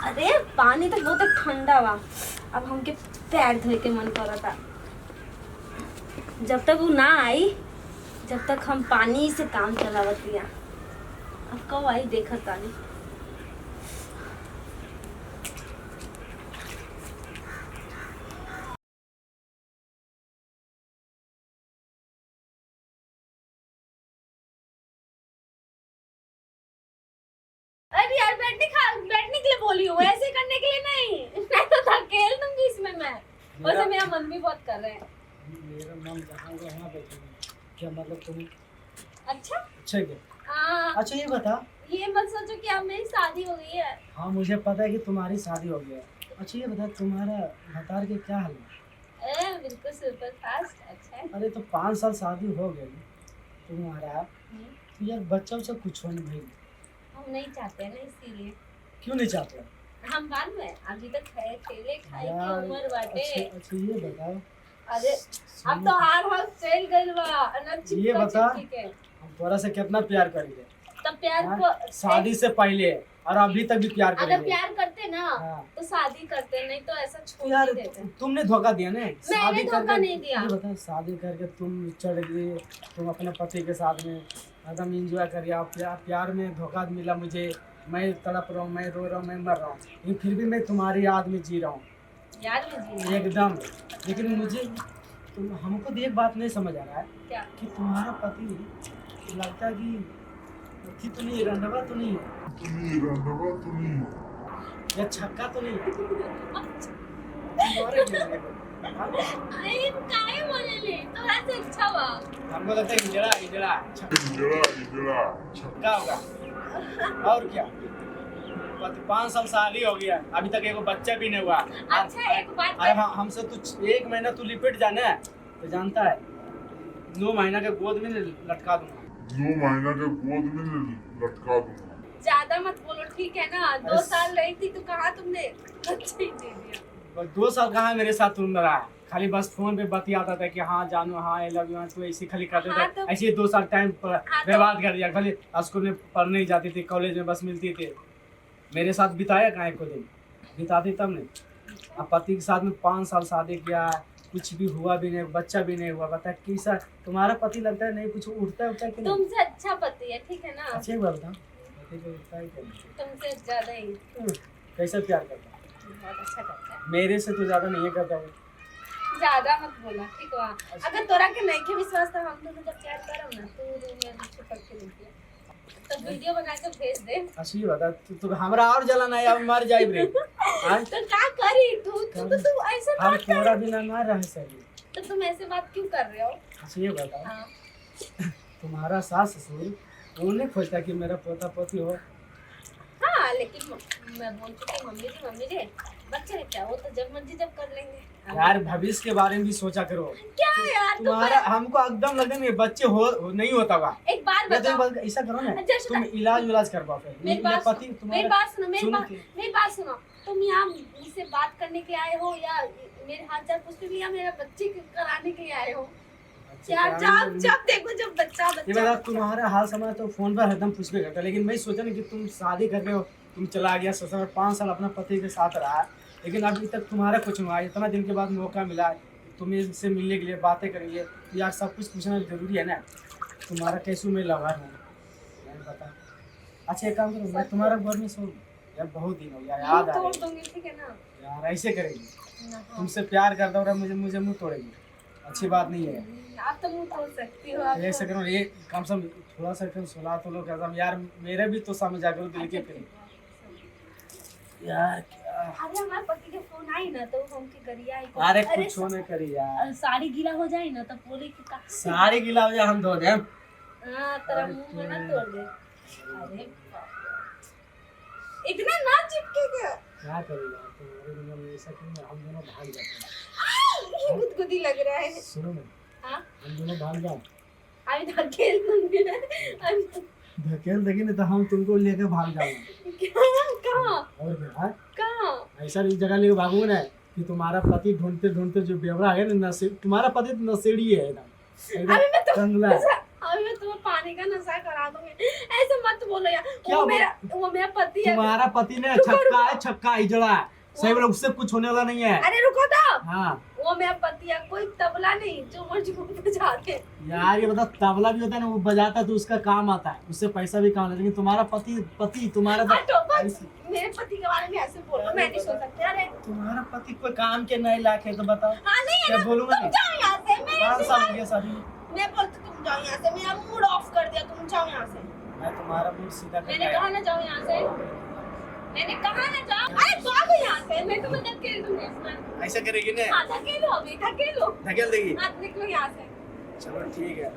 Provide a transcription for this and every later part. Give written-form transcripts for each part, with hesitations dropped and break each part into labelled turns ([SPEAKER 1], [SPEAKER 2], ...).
[SPEAKER 1] अरे पानी तो बहुत ठंडा बा। अब हमके पैर धोए के मन कर था। जब तक वो ना आई जब तक हम पानी से काम चलावत दिया। अब कब आई देखत तानी। अरे यार बैठने के लिए बोली हूँ, ऐसे करने के लिए नहीं। मैं तो धकेल दूंगी इसमें मैं। वैसे मेरा मन भी बहुत कर रहे हैं।
[SPEAKER 2] मेरा मन जहाँ वहाँ बैठेगा। क्या मतलब तुम?
[SPEAKER 1] अच्छा
[SPEAKER 2] अच्छा क्या? अच्छा ये बता।
[SPEAKER 1] ये मत सोचो कि अब मेरी शादी हो गई है।
[SPEAKER 2] हाँ मुझे पता है कि तुम्हारी शादी हो गई है। अच्छा ये बता तुम्हारा भतार के क्या हाल है?
[SPEAKER 1] बिल्कुल सुपर फास्ट। अच्छा है।
[SPEAKER 2] अरे तो 5 साल शादी हो गई तुम्हारा, तो यार बच्चा उच्चा कुछ हो नहीं भाई।
[SPEAKER 1] हम नहीं चाहते हैं ना, इसीलिए।
[SPEAKER 2] क्यों नहीं चाहते?
[SPEAKER 1] हम बाद में, अभी तक खेले खाए की
[SPEAKER 2] यार,
[SPEAKER 1] उम्र बाटे।
[SPEAKER 2] अच्छा ये बताओ।
[SPEAKER 1] अरे अब तो हार चल गइल बा ना।
[SPEAKER 2] ये बता हम तोरा से कितना प्यार करेंगे?
[SPEAKER 1] तब प्यार
[SPEAKER 2] हाँ?
[SPEAKER 1] को
[SPEAKER 2] शादी से पहले और अभी तक भी प्यार
[SPEAKER 1] अगर
[SPEAKER 2] करेंगे।
[SPEAKER 1] प्यार करते ना
[SPEAKER 2] हाँ।
[SPEAKER 1] तो शादी करते, नहीं तो ऐसा छोड़
[SPEAKER 2] यार
[SPEAKER 1] नहीं देते।
[SPEAKER 2] तुमने धोखा दिया ना। शादी
[SPEAKER 1] धोखा
[SPEAKER 2] करके
[SPEAKER 1] नहीं दिया।
[SPEAKER 2] ये बता शादी करके तुम चढ़ गई, तुम अपने पति के साथ में एकदम एंजॉय कर रहा। प्यार में धोखा मिला मुझे। मैं तड़प रहा हूँ, मैं रो रहा हूँ, मैं मर रहा हूँ, लेकिन फिर भी मैं तुम्हारी याद में जी रहा हूँ।
[SPEAKER 1] याद में जी
[SPEAKER 2] एकदम। लेकिन मुझे हमको तो एक बात नहीं समझ आ रहा है।
[SPEAKER 1] क्या?
[SPEAKER 2] कि तुम्हारा पति लगता कि तो नहीं, रंडवा तो नहीं है, या छक्का तो नहीं है।
[SPEAKER 1] अरे काहे बोलेले? तोरा से अच्छा बा।
[SPEAKER 2] हमको लगता है इजड़ा छक्का होगा। और क्या? 5 साल शादी हो गया, अभी तक एक बच्चा भी नहीं हुआ।
[SPEAKER 1] अच्छा एक बात
[SPEAKER 2] अरे हमसे तू 1 महीना तू लिपट जाने तो जानता है 9 महीना के गोद में लटका दूंगा।
[SPEAKER 1] ज्यादा मत बोलो, ठीक है ना? 2 साल रही थी तो कहा तुमने बच्चे ही दे दिया।
[SPEAKER 2] 2 साल कहाँ मेरे साथ तुम रहा? खाली बस फोन पे बतियाता था कि हाँ जानू, हाँ आई लव यू, तो ऐसे खाली करते थे।
[SPEAKER 1] तो
[SPEAKER 2] ऐसे 2 साल टाइम बर्बाद कर दिया। खाली स्कूल में पढ़ने ही जाती थी, कॉलेज में बस मिलती थी। मेरे साथ बिताया कहाँ को दिन बिताती तब नहीं। अब पति के साथ में 5 साल शादी किया, कुछ भी हुआ भी नहीं, बच्चा भी नहीं हुआ। बता कैसा तुम्हारा पति लगता है नहीं कुछ उठता उठता कि नहीं?
[SPEAKER 1] तुमसे अच्छा पति है, ठीक है ना?
[SPEAKER 2] अच्छी बात बता। पति को उठता है क्या?
[SPEAKER 1] तुमसे ज्यादा ही।
[SPEAKER 2] कैसा प्यार करता है?
[SPEAKER 1] बहुत अच्छा करता है।
[SPEAKER 2] मेरे से तो ज्यादा नहीं करता वो।
[SPEAKER 1] ज्यादा मत बोला, ठीक बा? अगर तोरा के नहीं के विश्वास था, हम दोनों जब प्यार करब ना तू रूम में छुपक के देखिए, तो वीडियो बना के भेज दे।
[SPEAKER 2] अच्छी बता तू हमरा और जलन है, अब मर जाइब रे। हां
[SPEAKER 1] तो क्या करी तू ऐसे
[SPEAKER 2] हम
[SPEAKER 1] बात कर।
[SPEAKER 2] तोरा बिना ना रह सके।
[SPEAKER 1] तो तुम ऐसे बात क्यों कर रहे हो?
[SPEAKER 2] अच्छा ये बताओ।
[SPEAKER 1] हाँ।
[SPEAKER 2] तुम्हारा सास ससुर वो नहीं खोजता कि मेरा पोता पोती हो?
[SPEAKER 1] हाँ लेकिन मैं बोल चुकी मम्मी जी बच्चे क्या, वो तो जब मर्जी जब कर लेंगे।
[SPEAKER 2] यार भविष्य के बारे में भी सोचा करो।
[SPEAKER 1] क्या यार
[SPEAKER 2] तुम्हारा हमको एकदम लगे नहीं बच्चे हो नहीं होता हुआ।
[SPEAKER 1] एक बार बताओ।
[SPEAKER 2] ऐसा करो ना,
[SPEAKER 1] जस्ट
[SPEAKER 2] तुम इलाज करवाओ फिर।
[SPEAKER 1] मेरी बात
[SPEAKER 2] पति
[SPEAKER 1] मेरी बात सुनो,
[SPEAKER 2] तुम्हारा
[SPEAKER 1] मेरी बात सुनो। तुम यहाँ मुझसे बात करने के लिए आए हो या मेरे हाथ चार पुष्प भी या मेरा बच्चे कराने के लिए आए हो? यार जब देखो जब बच्चा
[SPEAKER 2] ये बता तुम्हारा हाल समय तो फोन पर हरदम पूछबे करता, लेकिन मैं सोचा नहीं कि तुम शादी कर रहे हो, तुम चला गया ससुर, 5 साल अपना पति के साथ रहा, लेकिन अभी तक तुम्हारा कुछ हुआ। इतना दिन के बाद मौका मिला तुम्हें इससे मिलने के लिए, बातें करेंगे, तो यार सब कुछ पूछना जरूरी है ना। तुम्हारा कैसे में लगा है मैं बता। अच्छा एक काम करो, मैं तुम्हारा घर में सो यार, बहुत दिन हो गया, याद आ रही
[SPEAKER 1] दूंगी, ठीक है ना?
[SPEAKER 2] यार ऐसे करेगी, तुमसे प्यार करता हूँ मुझे मुँह तोड़ेगी, अच्छी बात नहीं है।
[SPEAKER 1] आप तो मुंह तोड़ सकती हो।
[SPEAKER 2] ऐसे करो, ये कम से कम थोड़ा सा सुला तो लो कसम यार, मेरे भी तो समझ आ करो दिल के फिर यार क्या।
[SPEAKER 1] अरे हमारे पति के फोन आई ना तो हम की करिया ही।
[SPEAKER 2] अरे कुछ नहीं करी यार,
[SPEAKER 1] साड़ी गीला हो जाए ना तो बोले कि का
[SPEAKER 2] साड़ी गीला हो जाए हम धो दे।
[SPEAKER 1] हां तेरा मुंह में ना तोड़ दे। अरे इतना ना चिपके
[SPEAKER 2] क्या करेगा तुम्हारे दुनिया में ऐसा क्यों? हम दोनों भाग जाते हैं।
[SPEAKER 1] गुदगुदी लग रहा है।
[SPEAKER 2] सुनो ना,
[SPEAKER 1] हां
[SPEAKER 2] हम दोनों भाग जाओ।
[SPEAKER 1] अभी धकेल दूंगी ना।
[SPEAKER 2] धकेल देगी ना तो हम तुमको लेकर भाग जाएंगे।
[SPEAKER 1] कहां
[SPEAKER 2] और क्या
[SPEAKER 1] कहां?
[SPEAKER 2] ऐसा एक जगह लेकर भागूंगा ना कि तुम्हारा पति ढूंढते ढूंढते जो बेवड़ा है ना, तुम्हारा पति तो नशेड़ी है एकदम,
[SPEAKER 1] अभी मैं तो
[SPEAKER 2] कंगला है।
[SPEAKER 1] अभी मैं तुम्हें पानी का नशा करा दूंगी। ऐसे मत बोलो यार।
[SPEAKER 2] क्या
[SPEAKER 1] वो मेरा पति है।
[SPEAKER 2] तुम्हारा पति ने
[SPEAKER 1] रुको,
[SPEAKER 2] छक्का
[SPEAKER 1] रुको।
[SPEAKER 2] है, छक्का इजड़ा है, सही बोला, उससे कुछ होने वाला नहीं है।
[SPEAKER 1] अरे रुको तो।
[SPEAKER 2] हाँ
[SPEAKER 1] वो मेरा पति है, कोई तबला नहीं झूमर झूमर बजाते।
[SPEAKER 2] यार, ये बता, तबला भी होता है ना, वो बजाता है तो उसका काम आता है, उससे पैसा भी कमाता है, लेकिन तुम्हारा पति तुम्हारा
[SPEAKER 1] हटो बस। मेरे पति के बारे में ऐसे बोलो, मैं नहीं सोच सकती। अरे
[SPEAKER 2] तुम्हारा पति कोई काम के नहीं लायक है तो बताओ।
[SPEAKER 1] हाँ नहीं है
[SPEAKER 2] क्या
[SPEAKER 1] ना,
[SPEAKER 2] बोलूंगा
[SPEAKER 1] तुम
[SPEAKER 2] नहीं?
[SPEAKER 1] जाओ यहाँ से।
[SPEAKER 2] पाँच साल हो गया शादी।
[SPEAKER 1] मैं बोलती तुम जाओ यहाँ से, मेरा मूड ऑफ कर दिया, तुम जाओ यहाँ से।
[SPEAKER 2] मैं तुम्हारा मूड सीधा कर
[SPEAKER 1] मैंने कहा ना जाओ यहाँ से, मैंने कहा ना जाओ। अरे भागो यहाँ से, मैं तुम्हें धकेल दूंगी इसमें।
[SPEAKER 2] ऐसा करेगी ना?
[SPEAKER 1] हाँ धकेलो, अभी धकेलो।
[SPEAKER 2] धकेल देगी?
[SPEAKER 1] हाँ निकलो यहाँ से।
[SPEAKER 2] चलो ठीक है,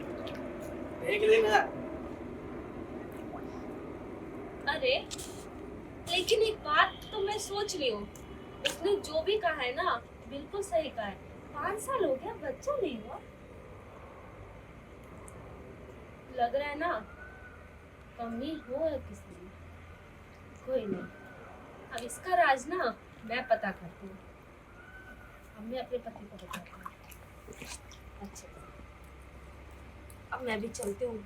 [SPEAKER 2] देख लेना।
[SPEAKER 1] अरे लेकिन एक बात तो मैं सोच रही हूँ, उसने जो भी कहा है ना बिल्कुल सही कहा है। 5 साल हो गया, बच्चा नहीं हुआ। लग रहा है ना कमी हो है किसी में। कोई नहीं, अब इसका राज ना मैं पता करती हूँ। अब मैं अपने पति को बताती हूँ। अच्छा अब मैं भी चलती हूँ।